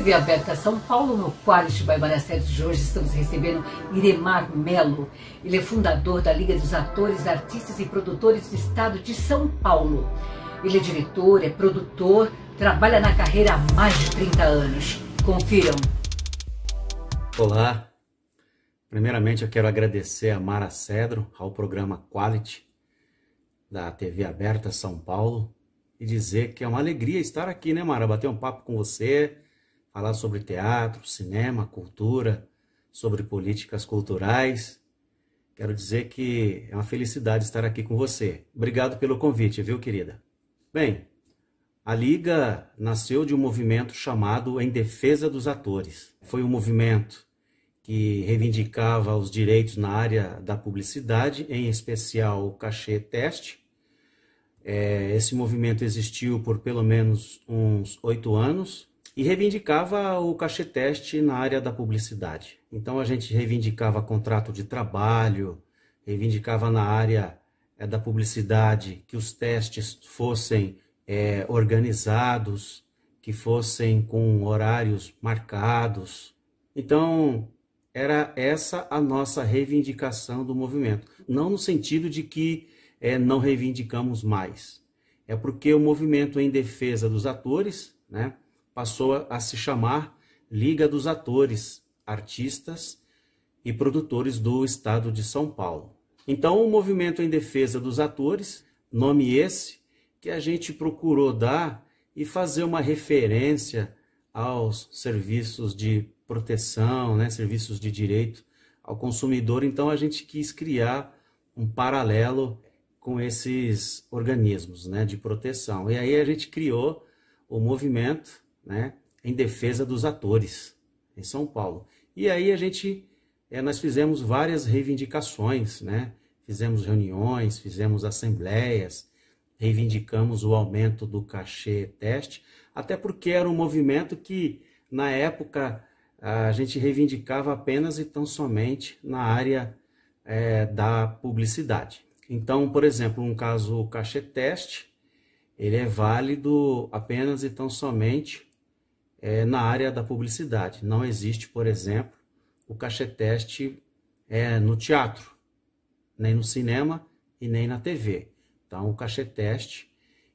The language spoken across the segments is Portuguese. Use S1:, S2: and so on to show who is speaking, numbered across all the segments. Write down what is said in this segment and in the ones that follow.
S1: TV Aberta São Paulo, no Quality by Maracete de hoje estamos recebendo Iremar Melo. Ele é fundador da Liga dos Atores, Artistas e Produtores do Estado de São Paulo. Ele é diretor, é produtor, trabalha na carreira há mais de 30 anos. Confiram.
S2: Olá, primeiramente eu quero agradecer a Mara Cedro, ao programa Quality da TV Aberta São Paulo e dizer que é uma alegria estar aqui, né, Mara? Bater um papo com você, falar sobre teatro, cinema, cultura, sobre políticas culturais. Quero dizer que é uma felicidade estar aqui com você. Obrigado pelo convite, viu, querida? Bem, a Liga nasceu de um movimento chamado Em Defesa dos Atores. Foi um movimento que reivindicava os direitos na área da publicidade, em especial o cachê teste. Esse movimento existiu por pelo menos uns 8 anos e reivindicava o cachê teste na área da publicidade. Então a gente reivindicava contrato de trabalho, reivindicava na área da publicidade que os testes fossem organizados, que fossem com horários marcados. Então, era essa a nossa reivindicação do movimento. Não no sentido de que não reivindicamos mais. É porque o movimento em defesa dos atores, né, passou a se chamar Liga dos Atores, Artistas e Produtores do Estado de São Paulo. Então, o movimento em defesa dos atores, nome esse que a gente procurou dar e fazer uma referência aos serviços de proteção, né, serviços de direito ao consumidor. Então a gente quis criar um paralelo com esses organismos, né, de proteção. E aí a gente criou o movimento, né, em defesa dos atores em São Paulo. E aí nós fizemos várias reivindicações, né, fizemos reuniões, fizemos assembleias, reivindicamos o aumento do cachê teste, até porque era um movimento que na época a gente reivindicava apenas e tão somente na área da publicidade. Então, por exemplo, um caso, o cachê teste, ele é válido apenas e tão somente na área da publicidade. Não existe, por exemplo, o cachê teste no teatro, nem no cinema e nem na TV. Então, o cachê teste,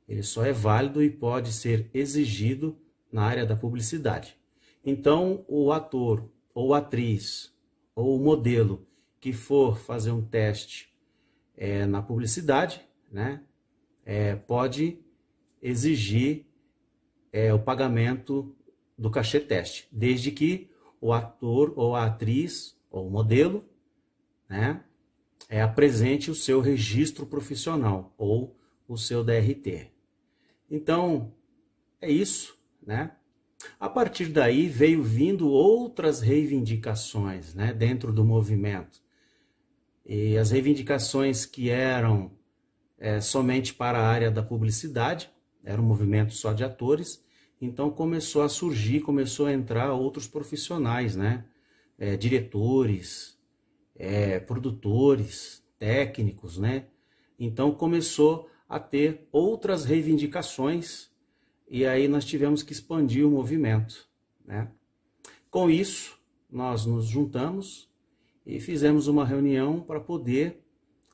S2: ele só é válido e pode ser exigido na área da publicidade. Então, o ator, ou atriz, ou o modelo que for fazer um teste na publicidade, né, pode exigir o pagamento do cachê teste, desde que o ator, ou a atriz, ou o modelo, né, apresente o seu registro profissional, ou o seu DRT. Então, é isso, né? A partir daí veio vindo outras reivindicações, né, dentro do movimento. E as reivindicações que eram somente para a área da publicidade, era um movimento só de atores, então começou a surgir, começou a entrar outros profissionais, né, diretores, produtores, técnicos, né? Então começou a ter outras reivindicações. E aí nós tivemos que expandir o movimento, né? Com isso, nós nos juntamos e fizemos uma reunião para poder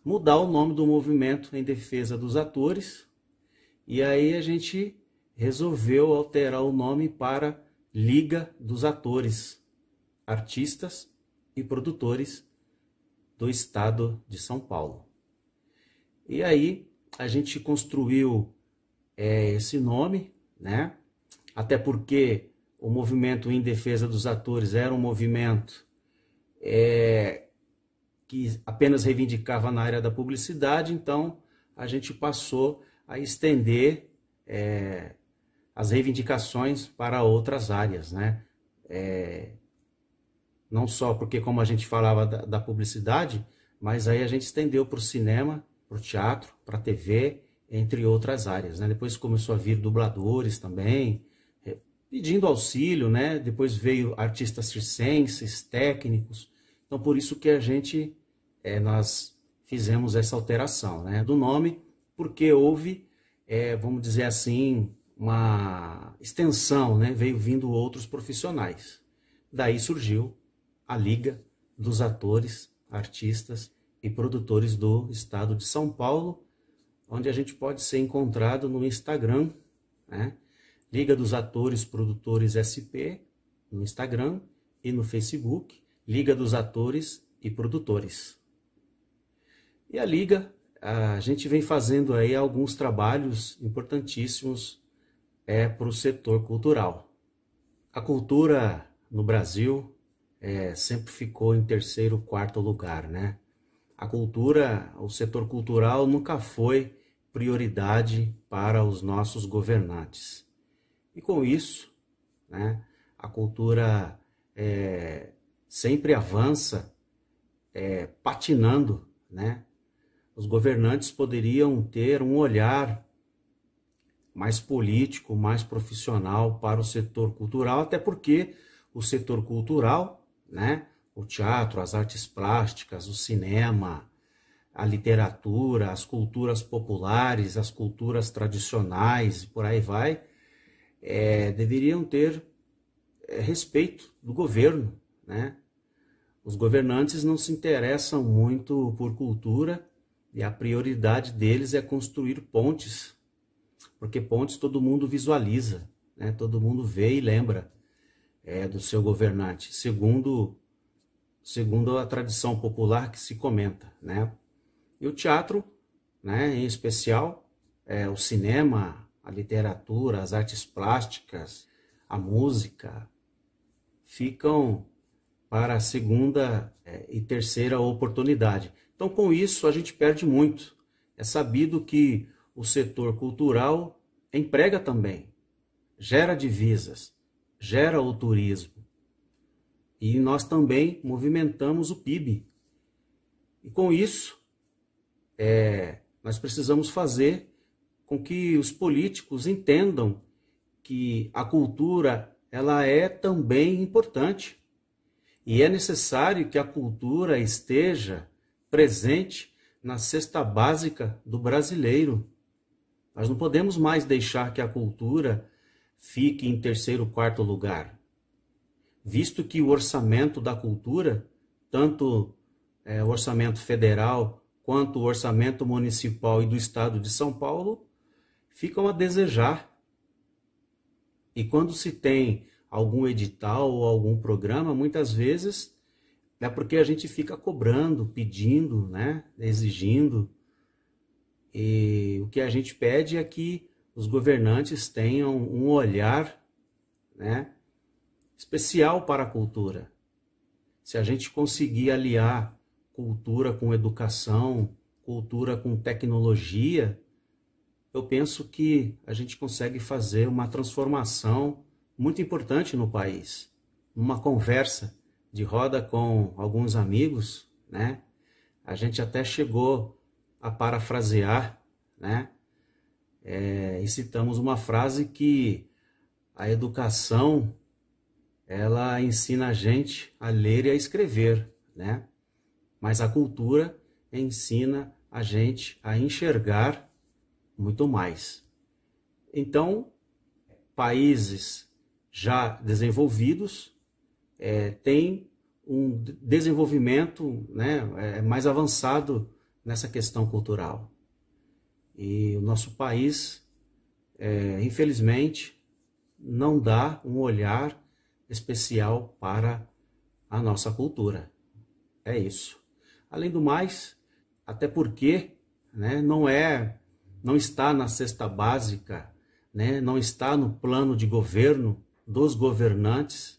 S2: mudar o nome do movimento em defesa dos atores. E aí a gente resolveu alterar o nome para Liga dos Atores, Artistas e Produtores do Estado de São Paulo. E aí a gente construiu esse nome, né? Até porque o movimento em defesa dos atores era um movimento que apenas reivindicava na área da publicidade, então a gente passou a estender as reivindicações para outras áreas, né? Não só porque, como a gente falava da publicidade, mas aí a gente estendeu para o cinema, para o teatro, para a TV, entre outras áreas, né? Depois começou a vir dubladores também, pedindo auxílio, né? Depois veio artistas circenses, técnicos. Então, por isso que nós fizemos essa alteração, né, do nome, porque houve, vamos dizer assim, uma extensão, né? Veio vindo outros profissionais. Daí surgiu a Liga dos Atores, Artistas e Produtores do Estado de São Paulo, onde a gente pode ser encontrado no Instagram, né? Liga dos Atores Produtores SP, no Instagram e no Facebook, Liga dos Atores e Produtores. E a Liga, a gente vem fazendo aí alguns trabalhos importantíssimos para o setor cultural. A cultura no Brasil sempre ficou em terceiro, quarto lugar, né? A cultura, o setor cultural nunca foi prioridade para os nossos governantes. E com isso, né, a cultura sempre avança patinando, né? Os governantes poderiam ter um olhar mais político, mais profissional para o setor cultural, até porque o setor cultural, né, o teatro, as artes plásticas, o cinema, a literatura, as culturas populares, as culturas tradicionais, por aí vai, deveriam ter respeito do governo, né? Os governantes não se interessam muito por cultura e a prioridade deles é construir pontes, porque pontes todo mundo visualiza, né? Todo mundo vê e lembra do seu governante, segundo a tradição popular que se comenta, né? E o teatro, né, em especial, o cinema, a literatura, as artes plásticas, a música, ficam para a segunda e terceira oportunidade. Então, com isso, a gente perde muito. É sabido que o setor cultural emprega também, gera divisas, gera o turismo. E nós também movimentamos o PIB. E com isso, nós precisamos fazer com que os políticos entendam que a cultura ela é também importante. E é necessário que a cultura esteja presente na cesta básica do brasileiro. Nós não podemos mais deixar que a cultura fique em terceiro, quarto lugar. Visto que o orçamento da cultura, tanto o orçamento federal quanto o orçamento municipal e do estado de São Paulo, ficam a desejar. E quando se tem algum edital ou algum programa, muitas vezes é porque a gente fica cobrando, pedindo, né, exigindo. E o que a gente pede é que os governantes tenham um olhar, né, especial para a cultura. Se a gente conseguir aliar cultura com educação, cultura com tecnologia, eu penso que a gente consegue fazer uma transformação muito importante no país. Numa conversa de roda com alguns amigos, né, a gente até chegou a parafrasear, né, e citamos uma frase que a educação ela ensina a gente a ler e a escrever, né, mas a cultura ensina a gente a enxergar muito mais. Então, países já desenvolvidos têm um desenvolvimento, né, mais avançado nessa questão cultural. E o nosso país, infelizmente, não dá um olhar especial para a nossa cultura. É isso. Além do mais, até porque, né, não está na cesta básica, né, não está no plano de governo dos governantes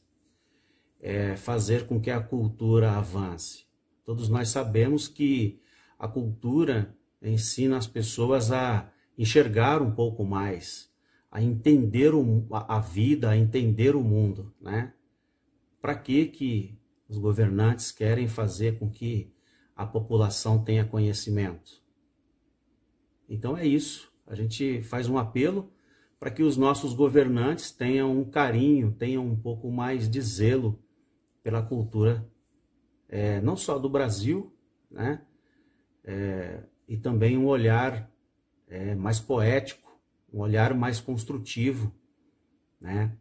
S2: fazer com que a cultura avance. Todos nós sabemos que a cultura ensina as pessoas a enxergar um pouco mais, a entender a vida, a entender o mundo, né? Para que os governantes querem fazer com que a população tenha conhecimento? Então é isso. A gente faz um apelo para que os nossos governantes tenham um carinho, tenham um pouco mais de zelo pela cultura, não só do Brasil, né? E também um olhar mais poético, um olhar mais construtivo, né?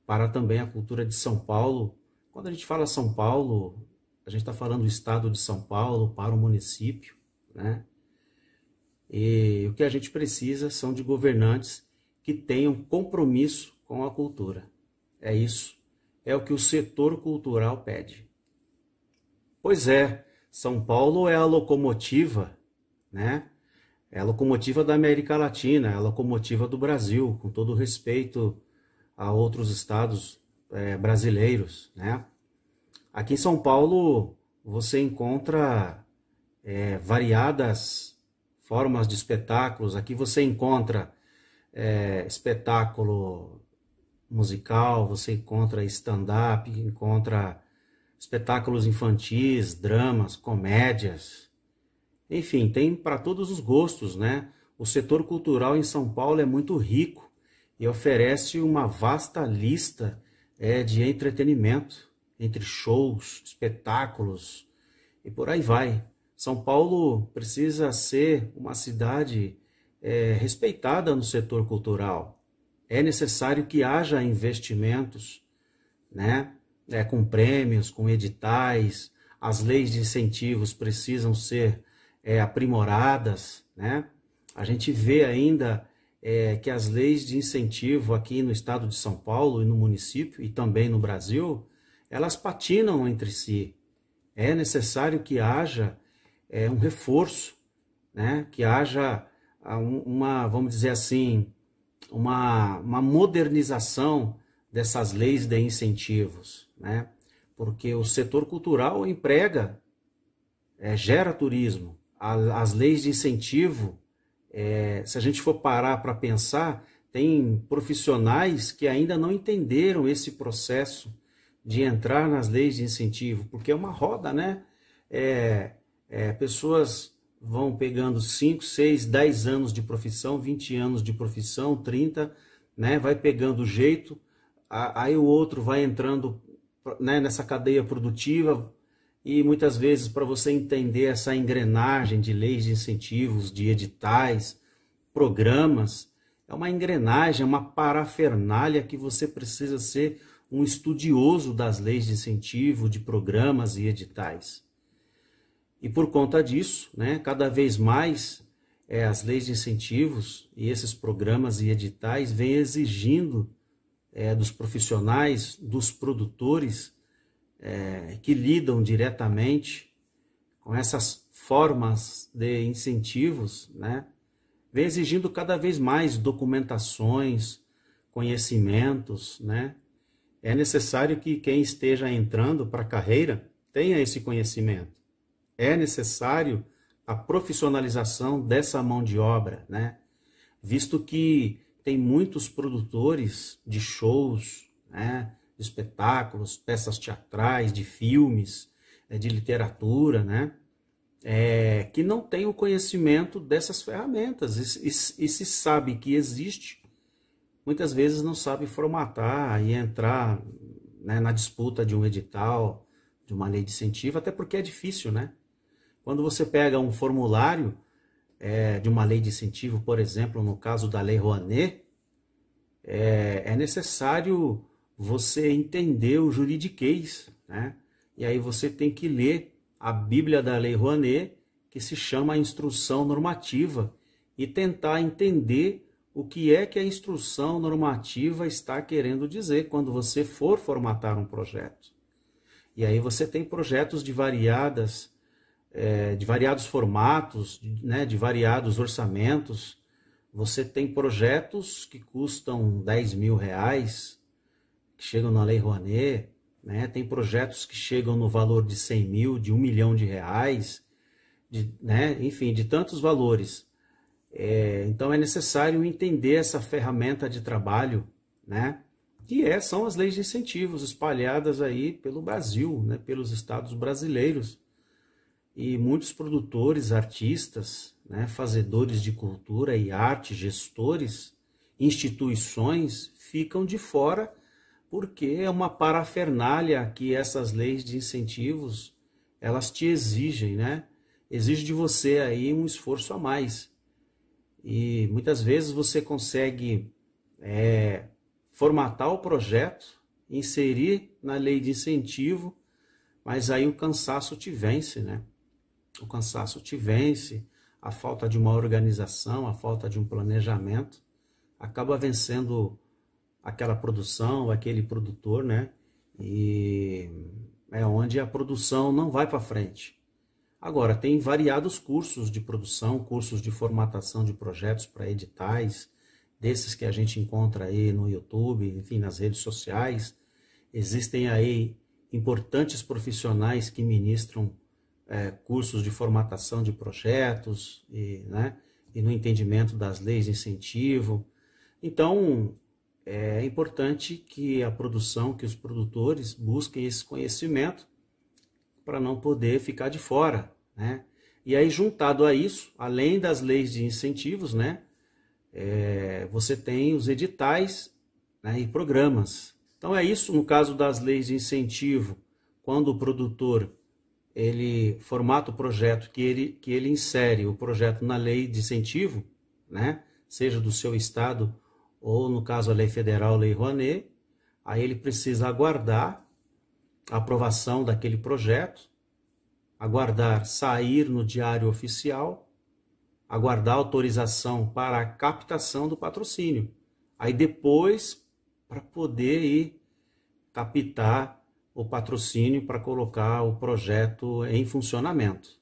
S2: Para também a cultura de São Paulo. Quando a gente fala São Paulo, a gente está falando do estado de São Paulo para o município, né? E o que a gente precisa são de governantes que tenham compromisso com a cultura. É isso. É o que o setor cultural pede. Pois é, São Paulo é a locomotiva, né? É a locomotiva da América Latina, é a locomotiva do Brasil, com todo respeito a outros estados brasileiros, né? Aqui em São Paulo você encontra variadas formas de espetáculos. Aqui você encontra espetáculo musical, você encontra stand-up, encontra espetáculos infantis, dramas, comédias. Enfim, tem para todos os gostos, né? O setor cultural em São Paulo é muito rico e oferece uma vasta lista de entretenimento, entre shows, espetáculos e por aí vai. São Paulo precisa ser uma cidade respeitada no setor cultural. É necessário que haja investimentos, né? Com prêmios, com editais. As leis de incentivos precisam ser aprimoradas, né? A gente vê ainda que as leis de incentivo aqui no estado de São Paulo e no município e também no Brasil, elas patinam entre si. É necessário que haja um reforço, né? Que haja vamos dizer assim, uma modernização dessas leis de incentivos, né? Porque o setor cultural emprega, gera turismo. As leis de incentivo, se a gente for parar para pensar, tem profissionais que ainda não entenderam esse processo de entrar nas leis de incentivo, porque é uma roda, né? Pessoas vão pegando 5, 6, 10 anos de profissão, 20 anos de profissão, 30, né? Vai pegando o jeito, aí o outro vai entrando, né, nessa cadeia produtiva, e muitas vezes para você entender essa engrenagem de leis de incentivos, de editais, programas, é uma engrenagem, é uma parafernália que você precisa ser um estudioso das leis de incentivo, de programas e editais. E por conta disso, né, cada vez mais as leis de incentivos e esses programas e editais vêm exigindo dos profissionais, dos produtores que lidam diretamente com essas formas de incentivos, né, vem exigindo cada vez mais documentações, conhecimentos, né? É necessário que quem esteja entrando para a carreira tenha esse conhecimento. É necessário a profissionalização dessa mão de obra, né? Visto que tem muitos produtores de shows, né? De espetáculos, peças teatrais, de filmes, de literatura, né? Que não tem o conhecimento dessas ferramentas. E se sabe que existe, muitas vezes não sabe formatar e entrar, né, na disputa de um edital, de uma lei de incentivo, até porque é difícil, né? Quando você pega um formulário de uma lei de incentivo, por exemplo, no caso da Lei Rouanet, é necessário você entender o juridiquês, né? E aí você tem que ler a Bíblia da Lei Rouanet, que se chama Instrução Normativa, e tentar entender o que é que a instrução normativa está querendo dizer quando você for formatar um projeto. E aí você tem projetos de variados formatos, né, de variados orçamentos. Você tem projetos que custam R$10 mil, que chegam na Lei Rouanet, né? Tem projetos que chegam no valor de 100 mil, de R$1 milhão, né? Enfim, de tantos valores. Então é necessário entender essa ferramenta de trabalho, né? Que são as leis de incentivos espalhadas aí pelo Brasil, né? Pelos estados brasileiros. E muitos produtores, artistas, né? Fazedores de cultura e arte, gestores, instituições ficam de fora porque é uma parafernália que essas leis de incentivos elas te exigem, né? Exige de você aí um esforço a mais. E muitas vezes você consegue formatar o projeto, inserir na lei de incentivo, mas aí o cansaço te vence, né? O cansaço te vence, a falta de uma organização, a falta de um planejamento, acaba vencendo aquela produção, aquele produtor, né? E é onde a produção não vai para frente. Agora, tem variados cursos de produção, cursos de formatação de projetos para editais, desses que a gente encontra aí no YouTube, enfim, nas redes sociais. Existem aí importantes profissionais que ministram cursos de formatação de projetos né, e no entendimento das leis de incentivo. Então, é importante que a produção, que os produtores busquem esse conhecimento para não poder ficar de fora, né? E aí, juntado a isso, além das leis de incentivos, né, você tem os editais, né, e programas. Então é isso no caso das leis de incentivo, quando o produtor ele formata o projeto, que ele insere o projeto na lei de incentivo, né, seja do seu estado ou, no caso, a lei federal, lei Rouanet, aí ele precisa aguardar a aprovação daquele projeto, aguardar sair no diário oficial, aguardar autorização para a captação do patrocínio. Aí depois, para poder ir captar o patrocínio para colocar o projeto em funcionamento.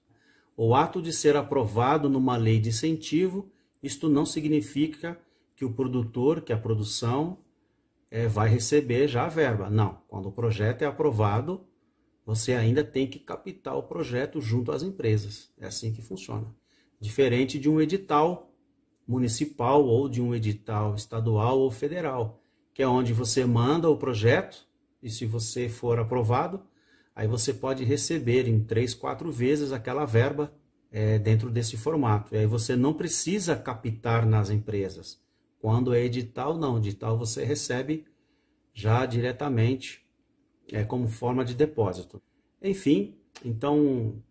S2: O ato de ser aprovado numa lei de incentivo, isto não significa que o produtor, que a produção, vai receber já a verba. Não, quando o projeto é aprovado, você ainda tem que captar o projeto junto às empresas. É assim que funciona. Diferente de um edital municipal ou de um edital estadual ou federal, que é onde você manda o projeto e se você for aprovado, aí você pode receber em 3, 4 vezes aquela verba dentro desse formato. E aí você não precisa captar nas empresas. Quando é edital, não. Edital você recebe já diretamente como forma de depósito. Enfim, então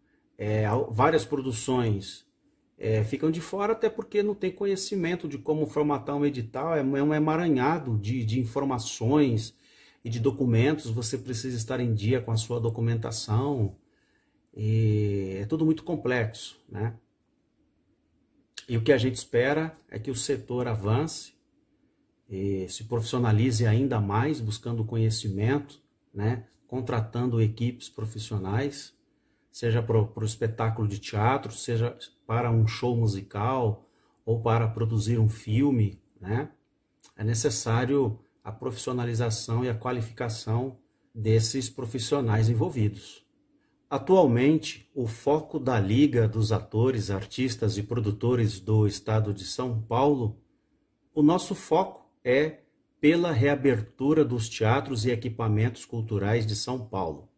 S2: várias produções ficam de fora até porque não tem conhecimento de como formatar um edital, é um emaranhado de informações e de documentos, você precisa estar em dia com a sua documentação, e é tudo muito complexo, né? E o que a gente espera é que o setor avance, e se profissionalize ainda mais, buscando conhecimento, né? Contratando equipes profissionais, seja para o espetáculo de teatro, seja para um show musical ou para produzir um filme, né? É necessário a profissionalização e a qualificação desses profissionais envolvidos. Atualmente, o foco da Liga dos Atores, Artistas e Produtores do Estado de São Paulo, o nosso foco é pela reabertura dos teatros e equipamentos culturais de São Paulo.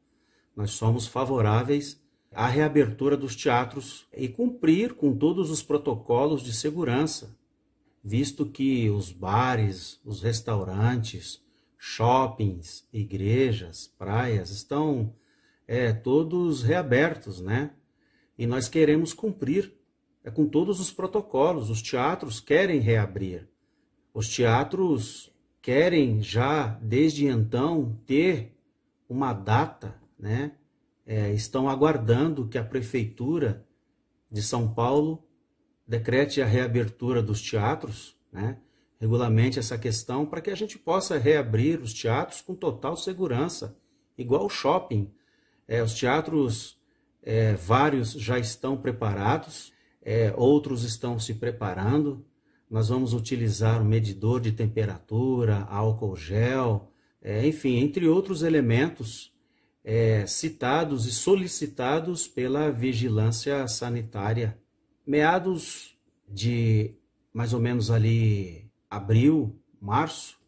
S2: Nós somos favoráveis à reabertura dos teatros e cumprir com todos os protocolos de segurança, visto que os bares, os restaurantes, shoppings, igrejas, praias estão todos reabertos, né? E nós queremos cumprir com todos os protocolos. Os teatros querem reabrir. Os teatros querem já, desde então, ter uma data, né? Estão aguardando que a Prefeitura de São Paulo decrete a reabertura dos teatros, né? Regulamente essa questão para que a gente possa reabrir os teatros com total segurança, igual o shopping. Os teatros, vários já estão preparados, outros estão se preparando. Nós vamos utilizar um medidor de temperatura, álcool gel, enfim, entre outros elementos citados e solicitados pela vigilância sanitária. Meados de mais ou menos ali abril, março,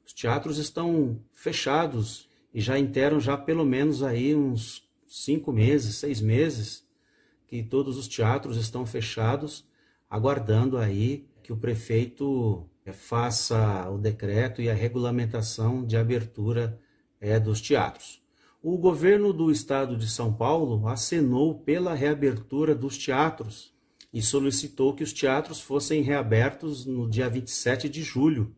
S2: os teatros estão fechados e já interam já pelo menos aí uns 5 meses, 6 meses que todos os teatros estão fechados, aguardando aí que o prefeito faça o decreto e a regulamentação de abertura dos teatros. O governo do estado de São Paulo acenou pela reabertura dos teatros e solicitou que os teatros fossem reabertos no dia 27 de julho,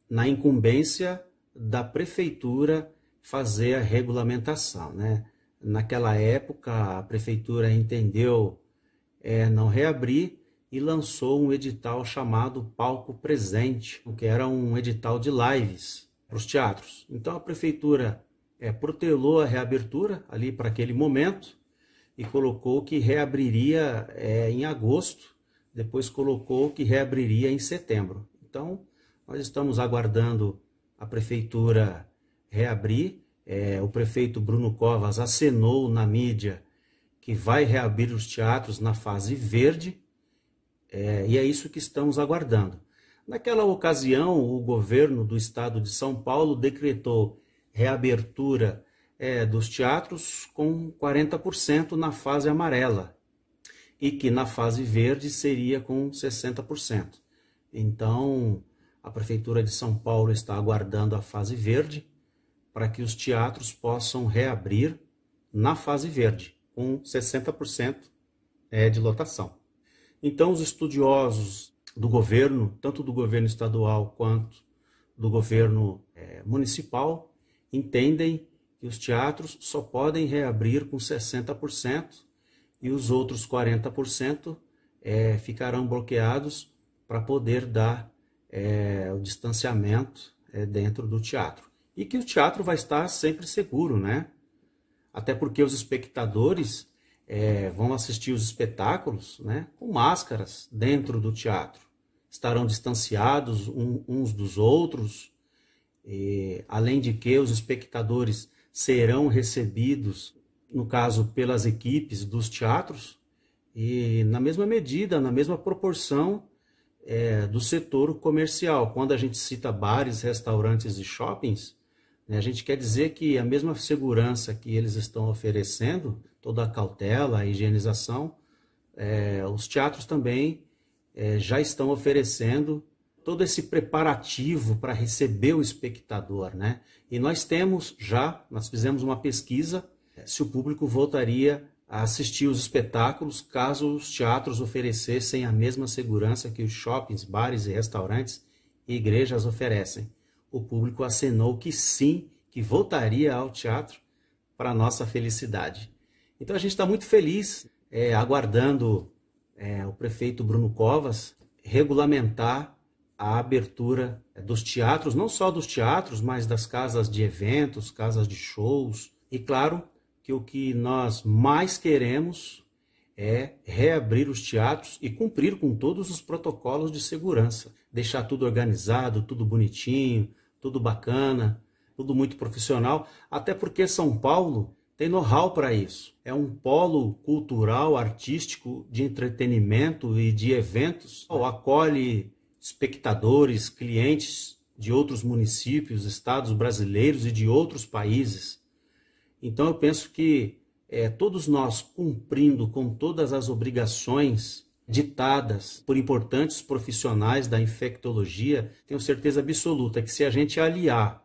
S2: na incumbência da prefeitura fazer a regulamentação, né? Naquela época, a prefeitura entendeu não reabrir e lançou um edital chamado Palco Presente, que era um edital de lives para os teatros. Então a prefeitura protelou a reabertura ali para aquele momento e colocou que reabriria em agosto, depois colocou que reabriria em setembro. Então nós estamos aguardando a prefeitura reabrir. O prefeito Bruno Covas acenou na mídia que vai reabrir os teatros na fase verde, e é isso que estamos aguardando. Naquela ocasião, o governo do estado de São Paulo decretou reabertura dos teatros com 40% na fase amarela, e que na fase verde seria com 60%. Então, a Prefeitura de São Paulo está aguardando a fase verde para que os teatros possam reabrir na fase verde, com 60% de lotação. Então, os estudiosos do governo, tanto do governo estadual quanto do governo municipal, entendem que os teatros só podem reabrir com 60% e os outros 40% ficarão bloqueados para poder dar o distanciamento dentro do teatro. E que o teatro vai estar sempre seguro, né? Até porque os espectadores vão assistir os espetáculos, né, com máscaras dentro do teatro. Estarão distanciados uns dos outros, além de que os espectadores serão recebidos, no caso, pelas equipes dos teatros, e na mesma medida, na mesma proporção do setor comercial. Quando a gente cita bares, restaurantes e shoppings, a gente quer dizer que a mesma segurança que eles estão oferecendo, toda a cautela, a higienização, os teatros também já estão oferecendo todo esse preparativo para receber o espectador, né? E nós fizemos uma pesquisa se o público voltaria a assistir os espetáculos caso os teatros oferecessem a mesma segurança que os shoppings, bares e restaurantes e igrejas oferecem. O público acenou que sim, que voltaria ao teatro para a nossa felicidade. Então a gente está muito feliz, aguardando o prefeito Bruno Covas regulamentar a abertura dos teatros, não só dos teatros, mas das casas de eventos, casas de shows. E claro que o que nós mais queremos é reabrir os teatros e cumprir com todos os protocolos de segurança. Deixar tudo organizado, tudo bonitinho, tudo bacana, tudo muito profissional, até porque São Paulo tem know-how para isso. É um polo cultural, artístico, de entretenimento e de eventos. Acolhe espectadores, clientes de outros municípios, estados brasileiros e de outros países. Então eu penso que todos nós, cumprindo com todas as obrigações ditadas por importantes profissionais da infectologia, tenho certeza absoluta que se a gente aliar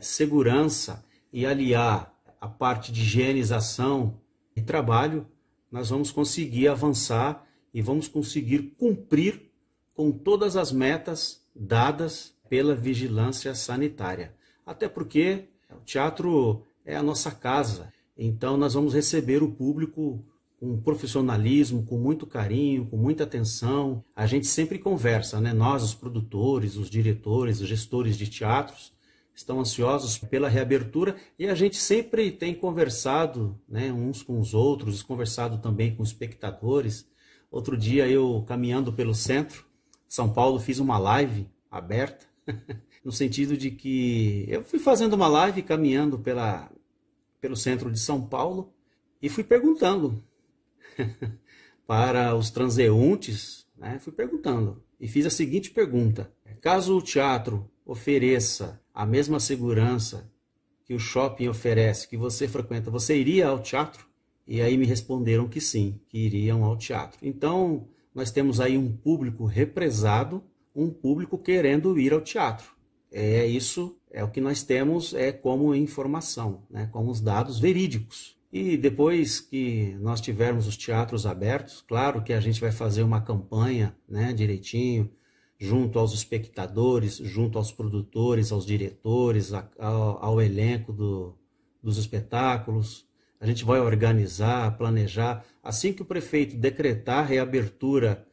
S2: segurança e aliar a parte de higienização e trabalho, nós vamos conseguir avançar e vamos conseguir cumprir com todas as metas dadas pela vigilância sanitária. Até porque o teatro é a nossa casa, então nós vamos receber o público com profissionalismo, com muito carinho, com muita atenção. A gente sempre conversa, né? Nós, os produtores, os diretores, os gestores de teatros, estão ansiosos pela reabertura e a gente sempre tem conversado, né, uns com os outros, conversado também com os espectadores. Outro dia eu, caminhando pelo centro de São Paulo, fiz uma live aberta no sentido de que eu fui fazendo uma live caminhando pelo centro de São Paulo e fui perguntando para os transeuntes, né? Fui perguntando e fiz a seguinte pergunta: caso o teatro ofereça a mesma segurança que o shopping oferece, que você frequenta, você iria ao teatro? E aí me responderam que sim, que iriam ao teatro. Então, nós temos aí um público represado, um público querendo ir ao teatro. Isso é o que nós temos como informação, né, como os dados verídicos. E depois que nós tivermos os teatros abertos, claro que a gente vai fazer uma campanha, né, direitinho, junto aos espectadores, junto aos produtores, aos diretores, ao elenco dos espetáculos. A gente vai organizar, planejar. Assim que o prefeito decretar a reabertura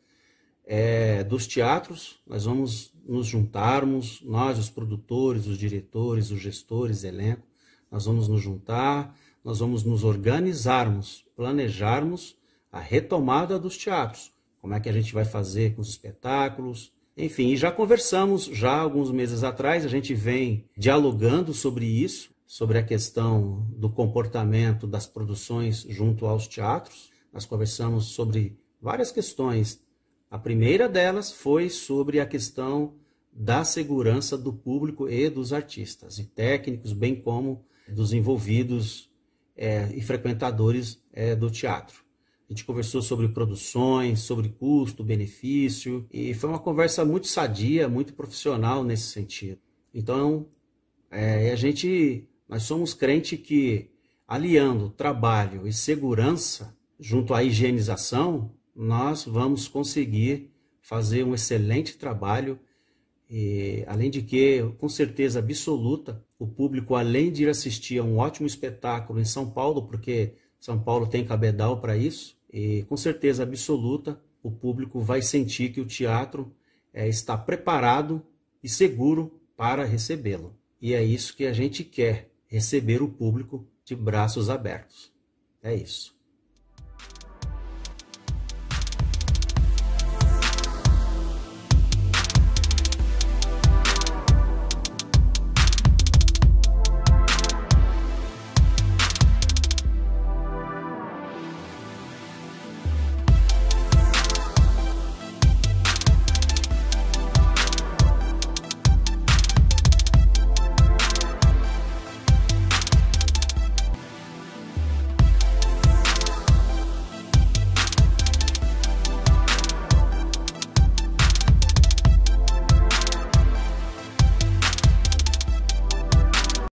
S2: dos teatros, nós vamos nos juntarmos, nós, os produtores, os diretores, os gestores, elenco, nós vamos nos juntar, nós vamos nos organizarmos, planejarmos a retomada dos teatros. Como é que a gente vai fazer com os espetáculos? Enfim, e já conversamos, já alguns meses atrás, a gente vem dialogando sobre isso, sobre a questão do comportamento das produções junto aos teatros. Nós conversamos sobre várias questões. A primeira delas foi sobre a questão da segurança do público e dos artistas, e técnicos, bem como dos envolvidos e frequentadores do teatro. A gente conversou sobre produções, sobre custo, benefício, e foi uma conversa muito sadia, muito profissional nesse sentido. Então, nós somos crentes que, aliando trabalho e segurança junto à higienização, nós vamos conseguir fazer um excelente trabalho. E, além de que, com certeza absoluta, o público, além de ir assistir a um ótimo espetáculo em São Paulo, porque São Paulo tem cabedal para isso, e com certeza absoluta, o público vai sentir que o teatro está preparado e seguro para recebê-lo. E é isso que a gente quer, receber o público de braços abertos. É isso.